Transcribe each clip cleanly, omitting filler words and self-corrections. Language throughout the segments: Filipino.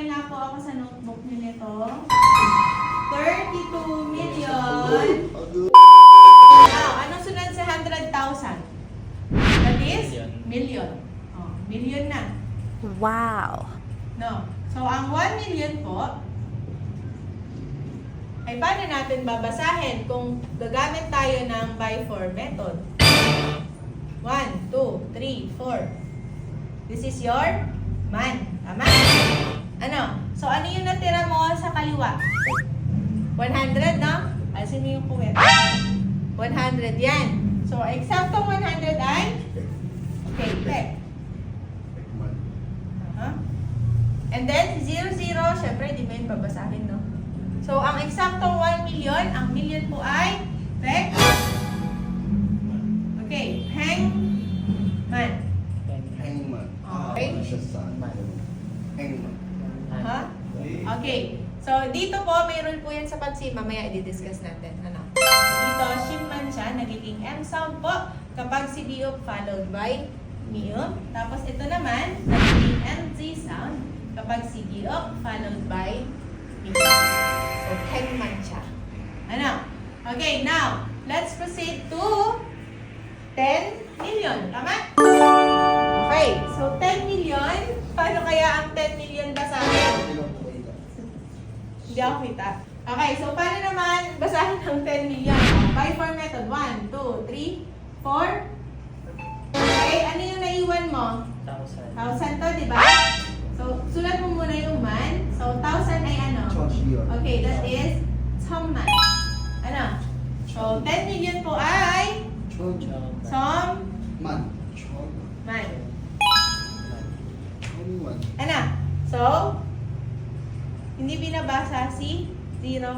Pakitry nga po ako sa notebook niyo nito. 32 million. Now, anong sunod sa 100,000? That is? Million. Oh, million na. Wow. No. So, ang 1 million po, ay paano natin babasahin kung gagamit tayo ng by 4 method? 1, 2, 3, 4. This is your man. Tama? Ano? So, ano yung natira mo sa kaliwa? 100, no? Alisin mo yung kuwet. 100, yan. So, eksaktong 100 ay? Okay, check. And then, 0, 0, syempre, di mo yun babasahin, no? So, ang eksaktong 1 million, ang million po ay, check. Okay, hangman. Hangman. Okay. Hangman. Okay. So, dito po, may rule po yan sa pansi. Mamaya i-discuss natin. Ano? Dito, shimman siya. Nagiging M sound po kapag si diop followed by miop. Tapos ito naman, nagiging MZ sound kapag si diop followed by miop. So, hangman siya. Ano? Okay, now, let's proceed to 10 million. Tama? Okay, so 10 million. Paano kaya ang 10 million basahin? Hindi ako kita. Okay, so paano naman basahin ang 10 million? By 4 method. 1, 2, 3, 4. Okay, ano yung naiwan mo? 1,000 to, di ba? So, sulat mo muna yung man. So, 1,000 ay ano? Okay, that is 천만. Ano? So, 10 million po ay man. Ano? So, hindi binabasa si 0.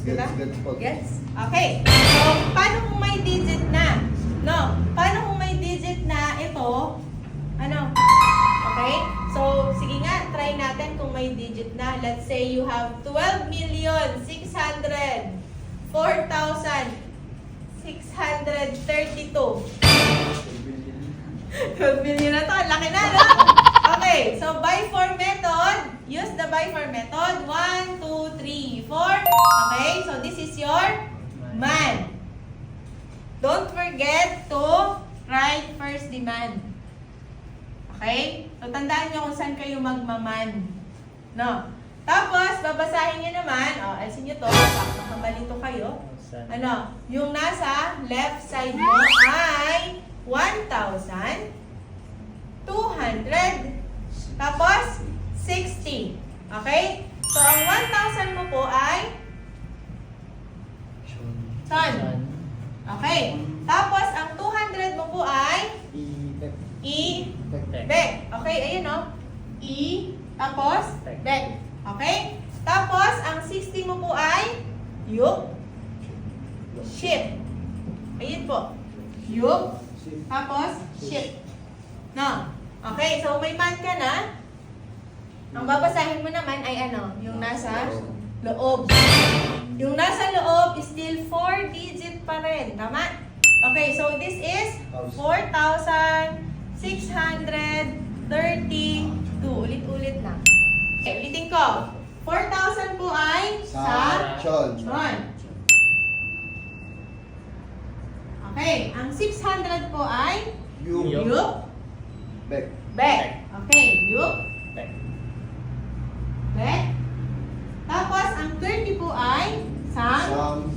Gets? Okay. So, paano kung may digit na? No. Paano kung may digit na ito? Ano? Okay? So, sige nga, try natin kung may digit na. Let's say you have 12,604,632. 12 million na to. Laki na, no? Okay. So, by 4 method. Use the by 4 method. 1, 2, 3, 4. Okay. So, this is your man. Don't forget to write first demand. Okay? So, tandaan nyo kung saan kayo magmaman. No? Tapos, babasahin nyo naman. O, alisin nyo to. Baka malito kayo. Ano? Yung nasa left side mo ay 1,200. Tapos, 60. Okay? So, ang 1,000 mo po ay son. Okay. Tapos, ang 200 mo po ay bek. Okay, ayun o. Tapos, bek. Okay? Tapos, ang 60 mo po ay yuk, ship. Ayun po. Yuk, tapos, ship. No? Okay, so may man ka na. Ang babasahin mo naman ay ano? Yung nasa loob. Yung nasa loob is still 4 digit pa rin. Tama? Okay, so this is 4,632. Ulit-ulit lang. Okay, ulitin ko. 4,000 po ay sa chon. Okay, ang 600 po ay yuk, bek. Okay, yuk, bek. Tapos, ang 30 po ay sam,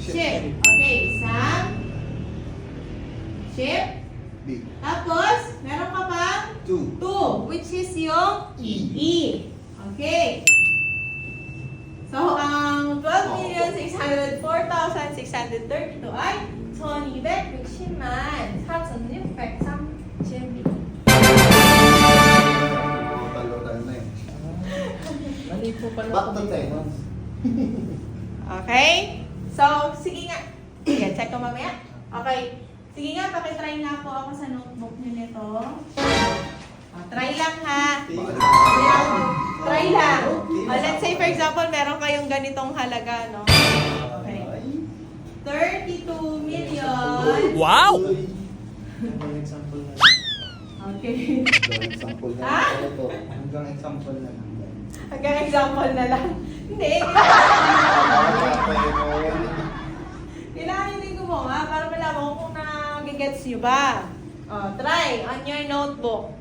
ship. Okay, sam, ship. Tapos, meron ka pang 2, which is yung E. Okay. So, ang 12,604,632 ay 1,260만 4,603잼비. Mali po pala. Okay? So, sige nga. Sige, check ko mamaya. Okay. Sige nga, pakitry nga po ako sa notebook nyo nito. Try lang ha. Try lang. Let's say for example, meron kayong ganitong halaga, no? Okay. 32 million. Wow! Example na. Okay. Hanggang example na Ah? lang ito. Hanggang example na lang. Hanggang example na lang. Hindi. Kailangan hindi ko mo nga para malaman ko kung nagigets nyo ba. Try on your notebook.